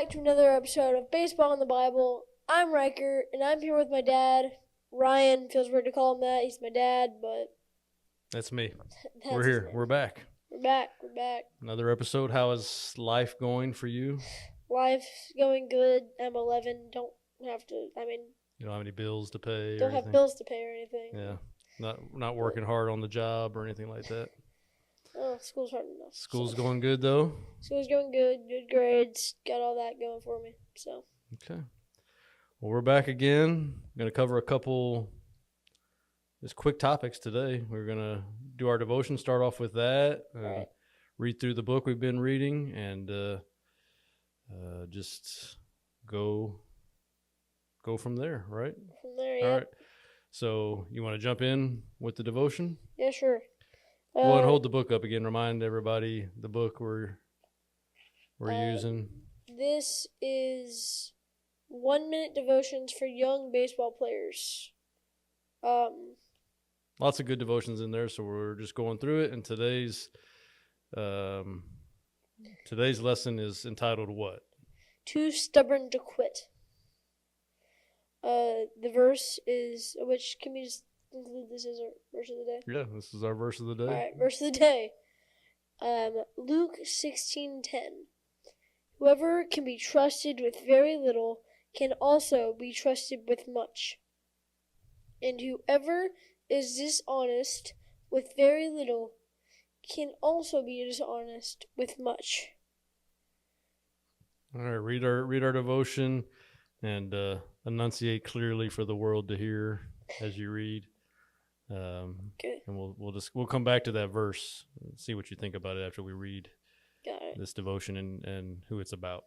back to another episode of Baseball in the Bible. I'm Riker, and I'm here with my dad. Ryan, feels weird to call him that. He's my dad, but... That's me. that's We're his here. name. We're back. We're back. Another episode. How is life going for you? Life's going good. I'm 11. You don't have any bills to pay don't or have anything? bills to pay or anything. Yeah. Not working hard on the job or anything like that. Oh, school's hard enough. School's going good, though? School's going good. Good grades. Got all that going for me. So. Okay. Well, we're back again. I'm going to cover a couple just quick topics today. We're going to do our devotion, start off with that, Right. read through the book we've been reading, and just go from there, right? From there, yeah. All right. So you want to jump in with the devotion? Yeah, sure. Well, and hold the book up again. Remind everybody the book we're using. This is 1 minute devotions for young baseball players. Lots of good devotions in there, so we're just going through it. And today's lesson is entitled what? Too stubborn to quit. The verse is, which can we just include this as our verse of the day? Yeah, this is our verse of the day. All right, verse of the day. Luke 16:10. Whoever can be trusted with very little can also be trusted with much. And whoever is dishonest with very little can also be dishonest with much. All right, read our devotion and enunciate clearly for the world to hear as you read. Okay. And we'll come back to that verse and see what you think about it after we read Got it. this devotion and who it's about.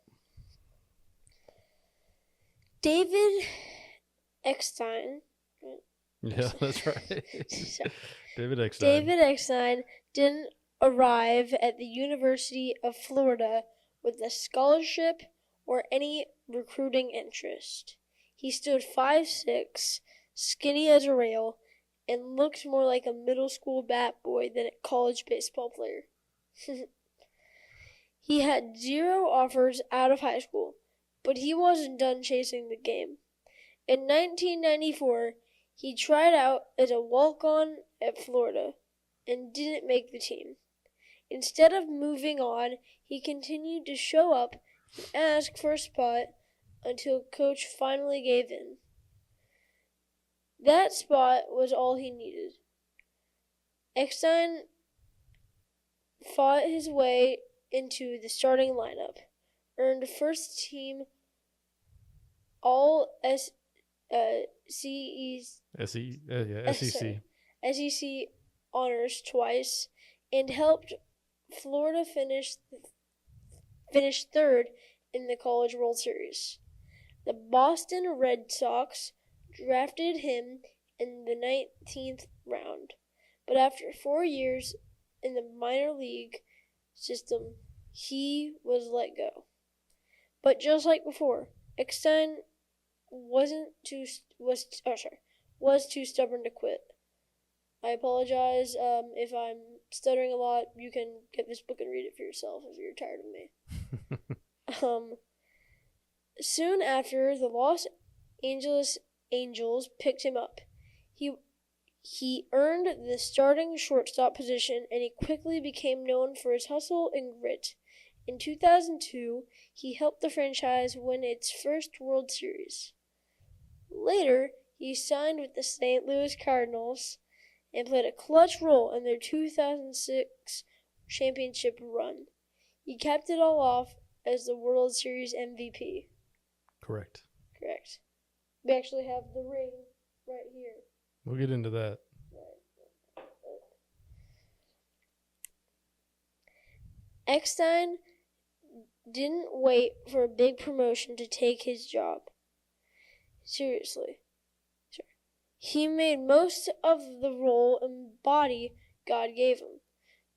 David Eckstein. Yeah, that's right. David Eckstein. David Eckstein didn't arrive at the University of Florida with a scholarship or any recruiting interest. He stood 5'6", skinny as a rail, and looked more like a middle school bat boy than a college baseball player. He had 0 offers out of high school, but he wasn't done chasing the game. In 1994, he tried out as a walk-on at Florida and didn't make the team. Instead of moving on, he continued to show up and ask for a spot until coach finally gave in. That spot was all he needed. Eckstein fought his way into the starting lineup, earned first team all SEC honors twice, and helped Florida finish third in the College World Series. The Boston Red Sox drafted him in the 19th round, but after 4 years in the minor league system, he was let go. But just like before, Eckstein was too stubborn to quit. I apologize if I'm stuttering a lot. You can get this book and read it for yourself if you're tired of me. Soon after, the Los Angeles Angels picked him up. He earned the starting shortstop position, and he quickly became known for his hustle and grit. In 2002, he helped the franchise win its first World Series. Later, he signed with the St. Louis Cardinals and played a clutch role in their 2006 championship run. He capped it all off as the World Series MVP. Correct. We actually have the ring right here. We'll get into that. Eckstein didn't wait for a big promotion to take his job. Seriously. He made most of the role and body God gave him,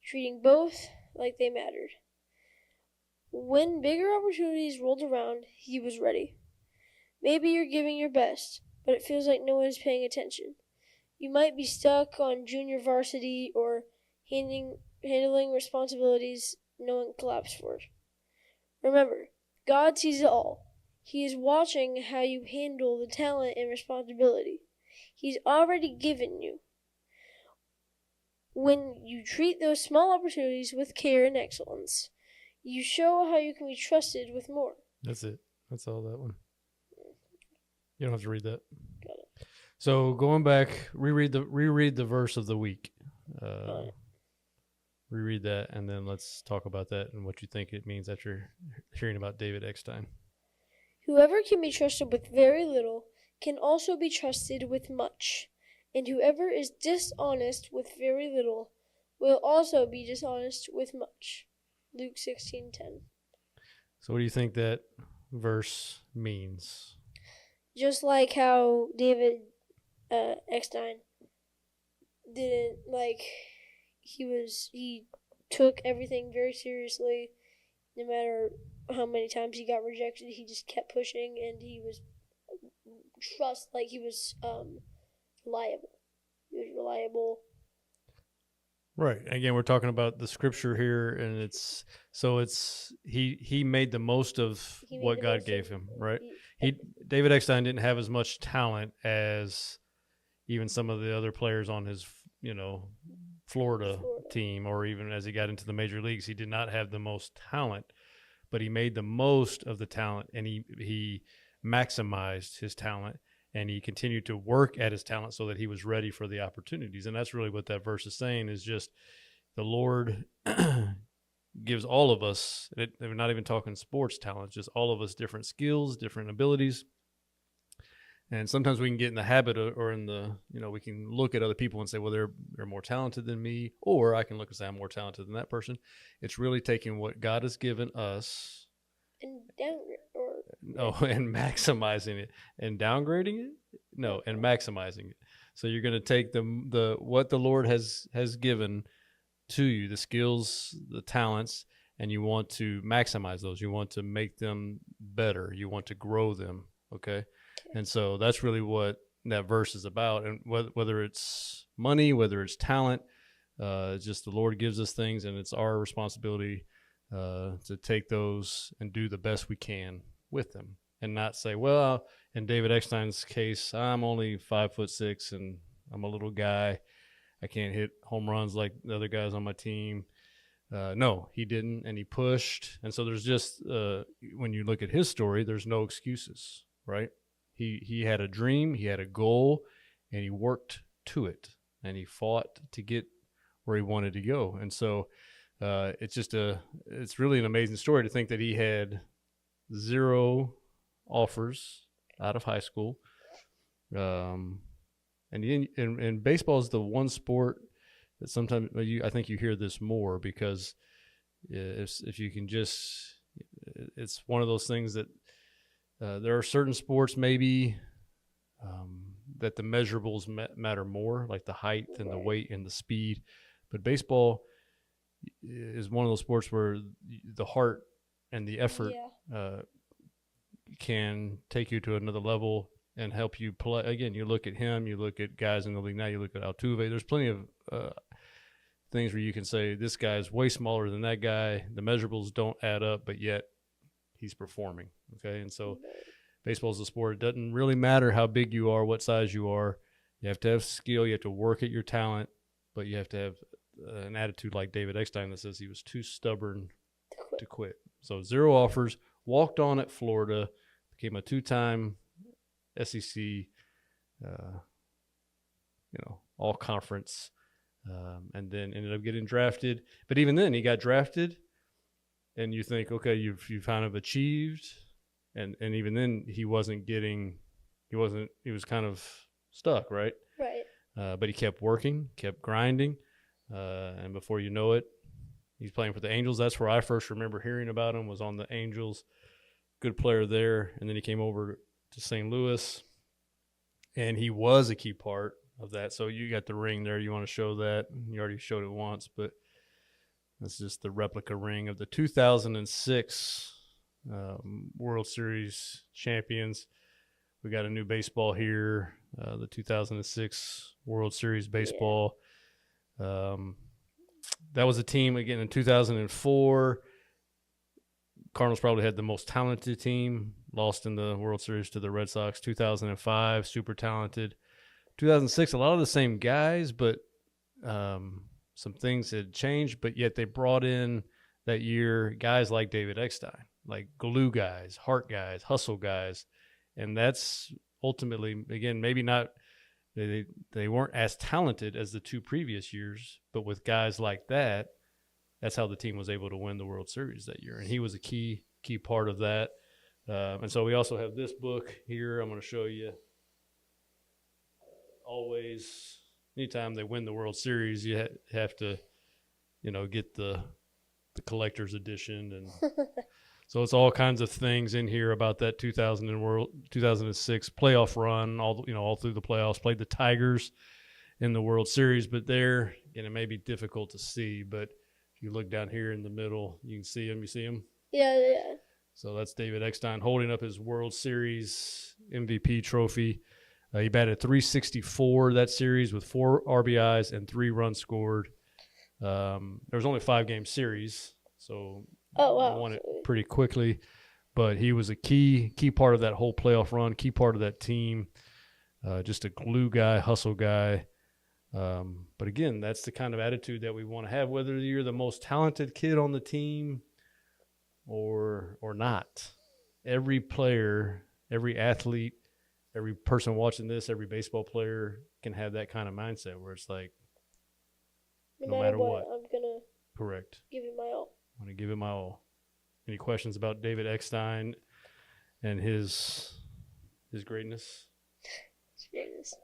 treating both like they mattered. When bigger opportunities rolled around, he was ready. Maybe you're giving your best, but it feels like no one is paying attention. You might be stuck on junior varsity or handling responsibilities no one claps for. Remember, God sees it all. He is watching how you handle the talent and responsibility He's already given you. When you treat those small opportunities with care and excellence, you show how you can be trusted with more. That's it. That's all that one. You don't have to read that. Got it. So going back, reread the verse of the week. Reread that, and then let's talk about that and what you think it means after hearing about David Eckstein. Whoever can be trusted with very little can also be trusted with much. And whoever is dishonest with very little will also be dishonest with much. Luke 16:10. So what do you think that verse means? Just like how David Eckstein didn't he took everything very seriously. No matter how many times he got rejected, he just kept pushing, and he was reliable. He was reliable. Right. Again, we're talking about the scripture here, and he made the most of what God gave him, right? David Eckstein didn't have as much talent as even some of the other players on his, Florida team, or even as he got into the major leagues, he did not have the most talent, but he made the most of the talent, and he maximized his talent. And he continued to work at his talent so that he was ready for the opportunities. And that's really what that verse is saying, is just the Lord gives all of us, we're not even talking sports talent, just all of us different skills, different abilities. And sometimes we can get in the habit we can look at other people and say, well, they're more talented than me. Or I can look and say, I'm more talented than that person. It's really taking what God has given us and maximizing it, and downgrading it, and maximizing it. So you're going to take the what the Lord has given to you, the skills, the talents, and you want to maximize those. You want to make them better. You want to grow them. Okay, and so that's really what that verse is about. And whether it's money, whether it's talent, just the Lord gives us things, and it's our responsibility to take those and do the best we can with them, and not say, well, in David Eckstein's case, I'm only 5'6" and I'm a little guy. I can't hit home runs like the other guys on my team. No, he didn't, and he pushed. And so there's just, when you look at his story, there's no excuses, right? He had a dream, he had a goal, and he worked to it, and he fought to get where he wanted to go. And so it's really an amazing story to think that he had 0 offers out of high school. And baseball is the one sport that sometimes I think you hear this more, because if you can just, it's one of those things that there are certain sports maybe that the measurables matter more, like the height and the weight and the speed. But baseball is one of those sports where the heart and the effort can take you to another level and help you play. Again, you look at him, you look at guys in the league now, you look at Altuve. There's plenty of things where you can say this guy's way smaller than that guy. The measurables don't add up, but yet he's performing. Okay, and so baseball is a sport. It doesn't really matter how big you are, what size you are. You have to have skill. You have to work at your talent, but you have to have an attitude like David Eckstein that says he was too stubborn to quit. So 0 offers, walked on at Florida, became a 2-time SEC, all conference, and then ended up getting drafted. But even then, he got drafted, and you think, okay, you've kind of achieved, and even then, he was kind of stuck, right? Right. But he kept working, kept grinding. And before you know it, he's playing for the Angels. That's where I first remember hearing about him, was on the Angels. Good player there. And then he came over to St. Louis, and he was a key part of that. So you got the ring there. You want to show that. You already showed it once, but that's just the replica ring of the 2006 World Series champions. We got a new baseball here, the 2006 World Series baseball. That was a team, again, in 2004. Cardinals probably had the most talented team, lost in the World Series to the Red Sox. 2005, super talented. 2006, a lot of the same guys, but some things had changed, but yet they brought in that year guys like David Eckstein, like glue guys, heart guys, hustle guys. And that's ultimately, again, maybe not, they weren't as talented as the 2 previous years, but with guys like that, that's how the team was able to win the World Series that year. And he was a key part of that. And so we also have this book here. I'm going to show you. Always, anytime they win the World Series, you have to, get the collector's edition. And so it's all kinds of things in here about that 2006 playoff run, all through the playoffs, played the Tigers in the World Series. But there, and it may be difficult to see, but you look down here in the middle, you can see him. You see him? Yeah. So that's David Eckstein holding up his World Series MVP trophy. He batted .364 that series with 4 RBIs and 3 runs scored. There was only a 5-game series, so he won it pretty quickly. But he was a key part of that whole playoff run, key part of that team. Just a glue guy, hustle guy. But again, that's the kind of attitude that we want to have, whether you're the most talented kid on the team or not. Every player, every athlete, every person watching this, every baseball player can have that kind of mindset where it's like, no matter what, I'm going to give it my all. I'm going to give it my all. Any questions about David Eckstein and his greatness? His greatness.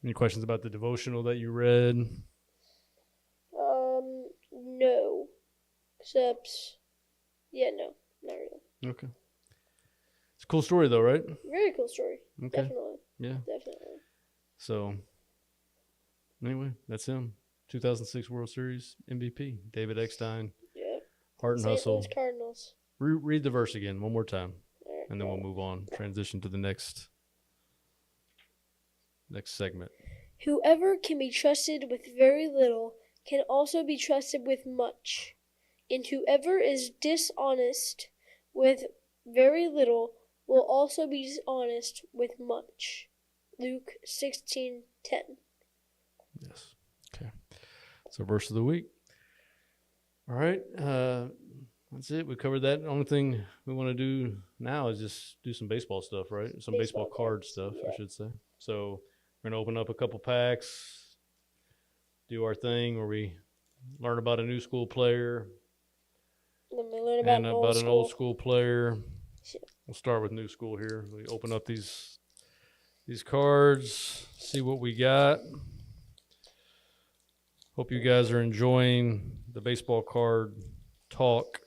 Any questions about the devotional that you read? No. Except, no, not really. Okay. It's a cool story, though, right? Very cool story. Okay. Definitely. Yeah. Definitely. So, anyway, that's him. 2006 World Series MVP, David Eckstein. Yeah. Heart and hustle. St. Louis Cardinals. Read the verse again one more time, Right. and then we'll move on. Transition to the next segment. Whoever can be trusted with very little can also be trusted with much. And whoever is dishonest with very little will also be dishonest with much. Luke 16:10. Yes. Okay. So verse of the week. All right. That's it. We covered that. The only thing we want to do now is just do some baseball stuff, right? Some baseball card stuff, I should say. So we're going to open up a couple packs, do our thing where we learn about a new school player. Then we learn about an old school player. We'll start with new school here. We open up these cards, see what we got. Hope you guys are enjoying the baseball card talk.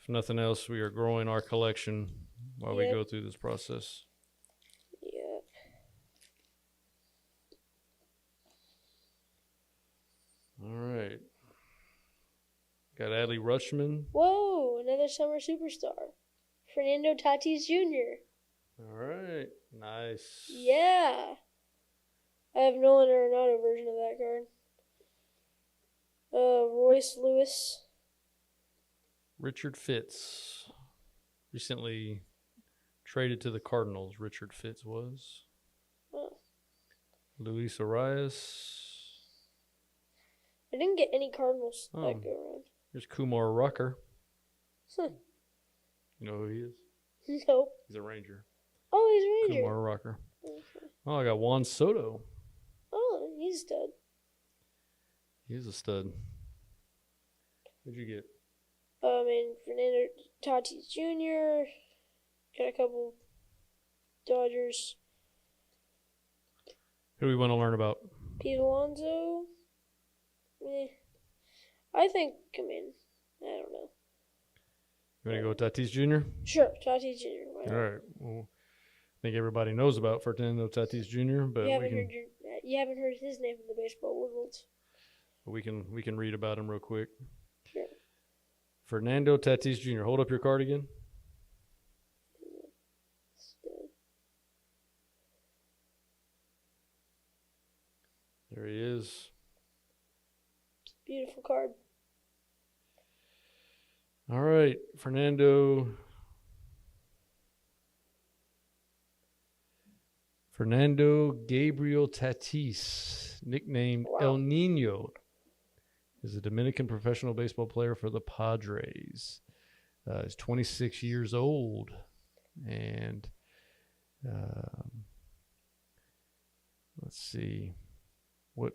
If nothing else, we are growing our collection while we go through this process. Yep. All right. Got Adley Rutschman. Whoa, another summer superstar. Fernando Tatis Jr. All right. Nice. Yeah. I have Nolan Arenado version of that card. Royce Lewis. Richard Fitz. Recently traded to the Cardinals, Richard Fitz was. Oh. Luis Arias. I didn't get any Cardinals that go around. Here's Kumar Rucker. Huh. You know who he is? Nope. He's a Ranger. Oh, he's a Ranger. Kumar Rucker. Okay. Oh, I got Juan Soto. Oh, he's a stud. He is a stud. What'd you get? Fernando Tatis Jr. Got a couple Dodgers. Who do we want to learn about? Pete Alonso. I think, I don't know. You want to go with Tatis Jr.? Sure, Tatis Jr. Why not? All right. Well, I think everybody knows about Fernando Tatis Jr., but you haven't heard his name in the baseball world. we can read about him real quick. Sure. Fernando Tatis Jr. Hold up your card again. There he is. Beautiful card. All right, Fernando Gabriel Tatis, nicknamed Wow. El Nino, is a Dominican professional baseball player for the Padres. He's 26 years old, and let's see, what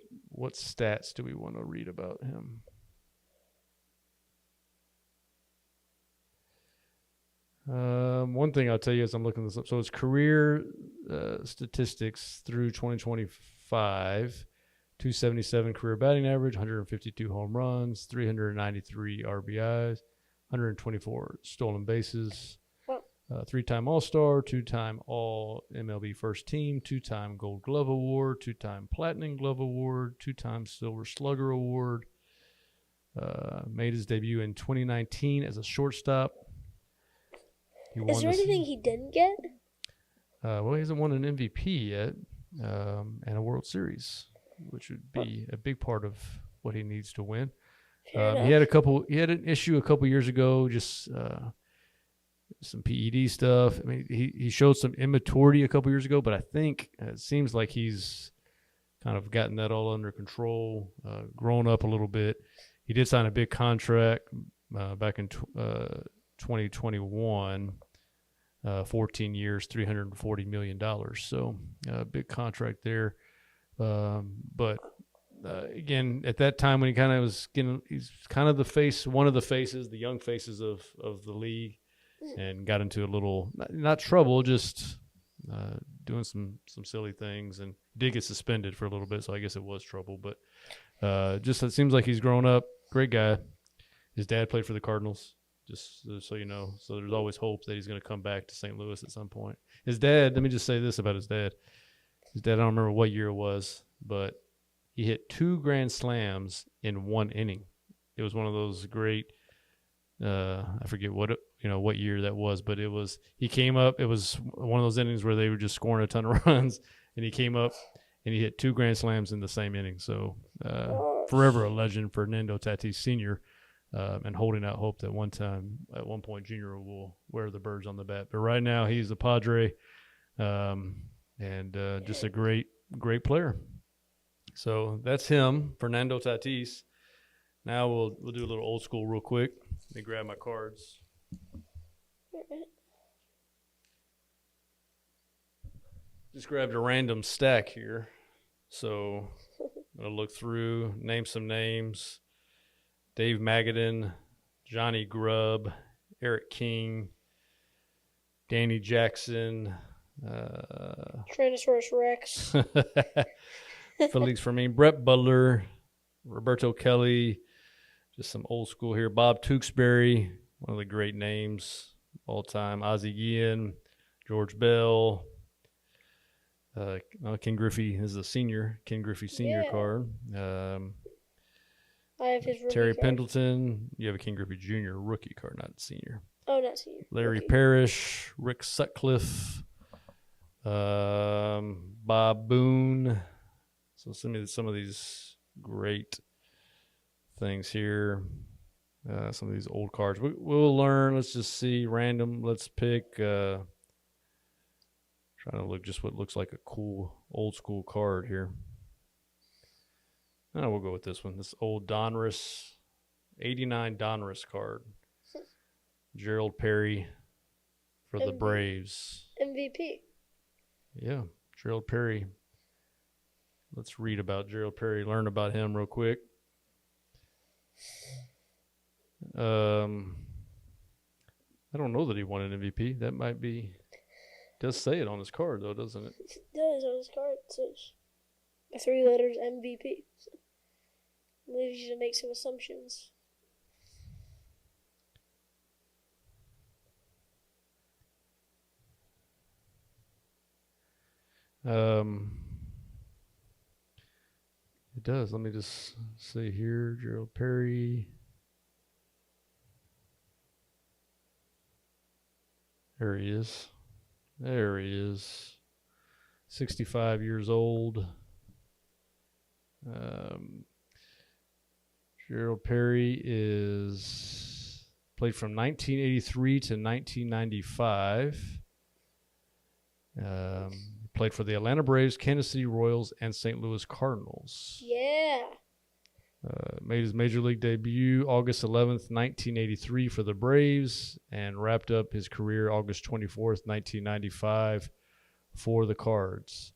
stats do we want to read about him? One thing I'll tell you as I'm looking this up. So his career statistics through 2025: 277 career batting average, 152 home runs, 393 RBIs, 124 stolen bases, three-time All-Star, two-time All-MLB First Team, two-time Gold Glove Award, two-time Platinum Glove Award, two-time Silver Slugger Award. Made his debut in 2019 as a shortstop. Is there anything he didn't get? Well, he hasn't won an MVP yet, and a World Series, which would be a big part of what he needs to win. He had an issue a couple years ago, just some PED stuff. I mean, he showed some immaturity a couple years ago, but I think it seems like he's kind of gotten that all under control, grown up a little bit. He did sign a big contract back in 2021, 14 years, $340 million. So big contract there. But again, at that time when he kind of was he's kind of one of the faces, the young faces of the league, and got into a little, not trouble, just doing some silly things, and did get suspended for a little bit. So I guess it was trouble, but just it seems like he's grown up. Great guy. His dad played for the Cardinals, just so you know. So there's always hope that he's going to come back to St. Louis at some point. His dad, let me just say this about his dad. His dad, I don't remember what year it was, but he hit 2 grand slams in 1 inning. It was one of those great, I forget what year that was, but he came up, it was one of those innings where they were just scoring a ton of runs, and he came up and he hit 2 grand slams in the same inning. So forever a legend, Fernando Tatis Sr., and holding out hope that at one point, Junior will wear the birds on the bat. But right now, he's a Padre, and just a great player. So that's him, Fernando Tatis. Now we'll do a little old school real quick. Let me grab my cards. Just grabbed a random stack here. So I'm going to look through, name some names. Dave Magadan, Johnny Grubb, Eric King, Danny Jackson, Tyrannosaurus Rex, Felix Fermin, Brett Butler, Roberto Kelly, just some old school here. Bob Tewksbury, one of the great names all time. Ozzie Guillen, George Bell, Ken Griffey is a senior. Ken Griffey senior card. I have his rookie Terry card. Pendleton. You have a Ken Griffey Jr. rookie card, not senior. Oh, not senior. Larry rookie. Parrish, Rick Sutcliffe, Bob Boone. So some of these great things here. Some of these old cards. We'll learn. Let's just see. Random. Let's pick. Trying to look just what looks like a cool old school card here. No, we'll go with this one. This old Donruss, 89 Donruss card. Gerald Perry for the Braves. MVP. Yeah, Gerald Perry. Let's read about Gerald Perry, learn about him real quick. I don't know that he won an MVP. That might be, does say it on his card though, doesn't it? It does on his card. It says 3 letters MVP. So I believe you should make some assumptions. It does. Let me just see here. Gerald Perry. There he is. There he is. 65 years old. Gerald Perry Played from 1983 to 1995. Played for the Atlanta Braves, Kansas City Royals, and St. Louis Cardinals. Yeah. Made his major league debut August 11th, 1983 for the Braves, and wrapped up his career August 24th, 1995 for the Cards.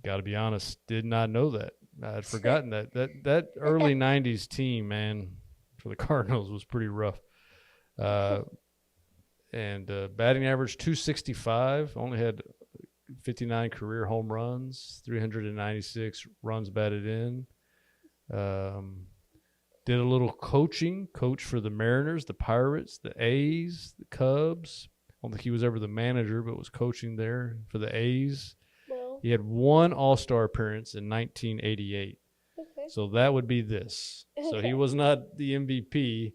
Got to be honest, did not know that. I had forgotten that early 90s team, man, for the Cardinals was pretty rough. And batting average 265, only had 59 career home runs, 396 runs batted in. Did a little coach for the Mariners, the Pirates, the A's, the Cubs. I don't think he was ever the manager, but was coaching there for the A's. Well, He had one All-Star appearance in 1988. okay. So that would be this. So Okay. he was not the MVP,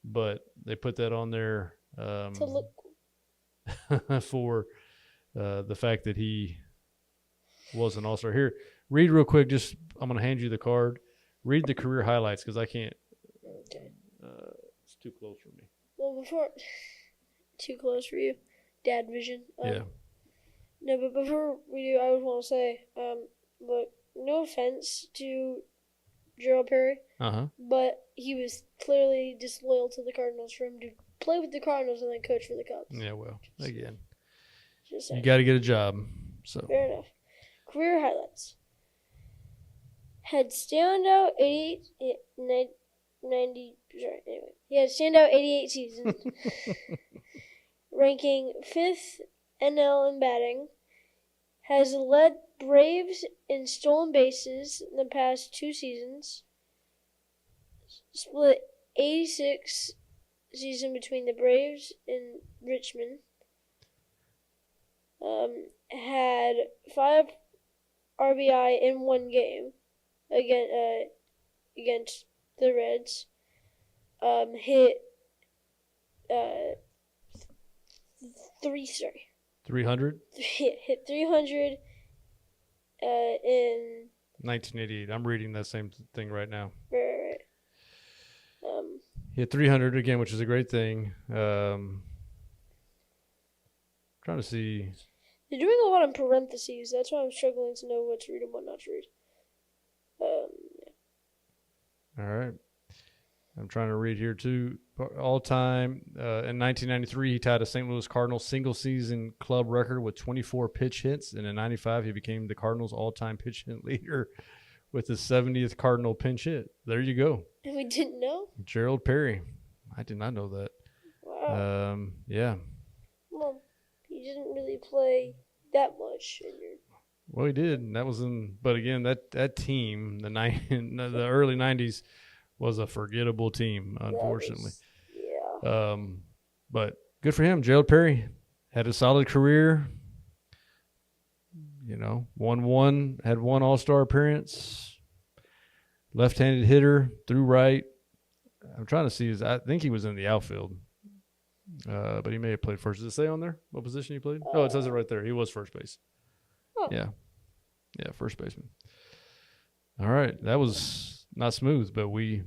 but they put that on there To look for the fact that he was an All-Star. Here, read real quick. I'm going to hand you the card. Read the career highlights because I can't. Okay. It's too close for me. Well, before too close for you, Dad vision. Yeah. No, but before we do, I would want to say, look, no offense to Gerald Perry, but he was clearly disloyal to the Cardinals for him to play with the Cardinals and then coach for the Cubs. Yeah. Well, again, Just you saying. got to get a job. So Fair enough. Career highlights. Had standout 90, sorry, anyway. He had standout 88 seasons, ranking 5th NL in batting. Has led Braves in stolen bases in the past 2 seasons. Split 86 season between the Braves and Richmond. Had 5 RBI in 1 game against the Reds. Hit 300. Hit 300 in 1988. I'm reading that same thing right now. right. He hit 300 again, which is a great thing. Trying to see. They're doing a lot in parentheses. That's why I'm struggling to know what to read and what not to read. All right. I'm trying to read here too. All time in 1993, he tied a St. Louis Cardinals single season club record with 24 pitch hits, and in '95, he became the Cardinals' all-time pitch hit leader with his 70th Cardinal pinch hit. There you go. And we didn't know? Gerald Perry. I did not know that. Wow. Yeah. Well, he didn't really play that much in your. Well, he did. And that was but again, that team, the early '90s, was a forgettable team, unfortunately. Yeah. But good for him. Gerald Perry had a solid career. You know, had one All-Star appearance. Left-handed hitter, threw right. I'm trying to see. I think he was in the outfield, but he may have played first. Does it say on there what position he played? Oh, it says it right there. He was first base. Oh. Yeah, first baseman. All right, that was not smooth, but we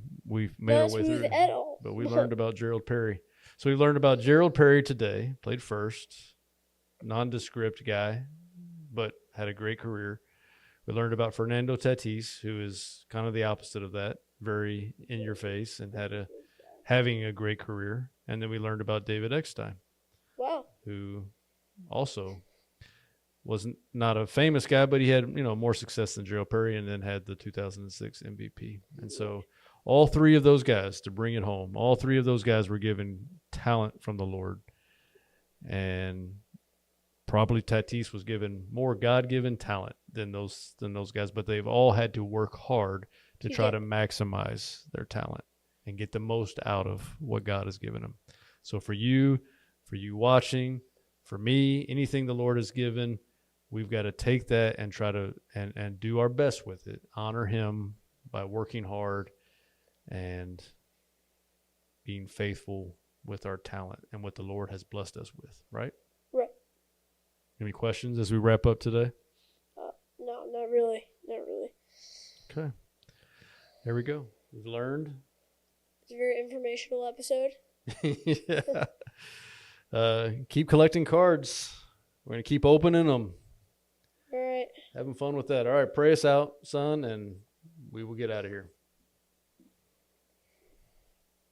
made our way through. At all. But we learned about Gerald Perry. So we learned about Gerald Perry today. Played first, nondescript guy, but had a great career. We learned about Fernando Tatis, who is kind of the opposite of that, very in your face, and having a great career. And then we learned about David Eckstein. Wow. Who also was not a famous guy, but he had more success than Gerald Perry, and then had the 2006 MVP. And so all 3 of those guys, to bring it home, all 3 of those guys were given talent from the Lord. And probably Tatis was given more God-given talent than those guys, but they've all had to work hard to try to maximize their talent and get the most out of what God has given them. So for you watching, for me, anything the Lord has given, we've got to take that and try to and do our best with it. Honor Him by working hard and being faithful with our talent and what the Lord has blessed us with, right? Right. Any questions as we wrap up today? No, not really. Not really. Okay. There we go. We've learned. It's a very informational episode. Yeah. Keep collecting cards. We're going to keep opening them. All right. Having fun with that. All right, pray us out, son, and we will get out of here.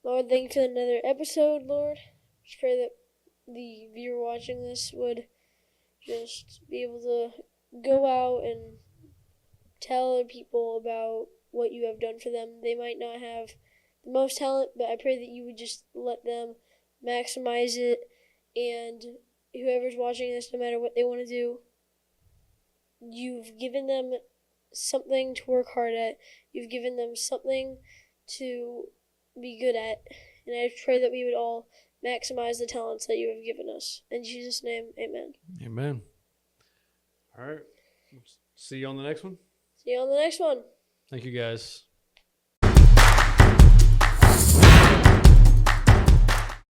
Lord, thank you for another episode, Lord. Just pray that the viewer watching this would just be able to go out and tell other people about what you have done for them. They might not have the most talent, but I pray that you would just let them maximize it, and whoever's watching this, no matter what they want to do, you've given them something to work hard at. You've given them something to be good at. And I pray that we would all maximize the talents that you have given us. In Jesus' name, amen. Amen. All right. See you on the next one. See you on the next one. Thank you, guys.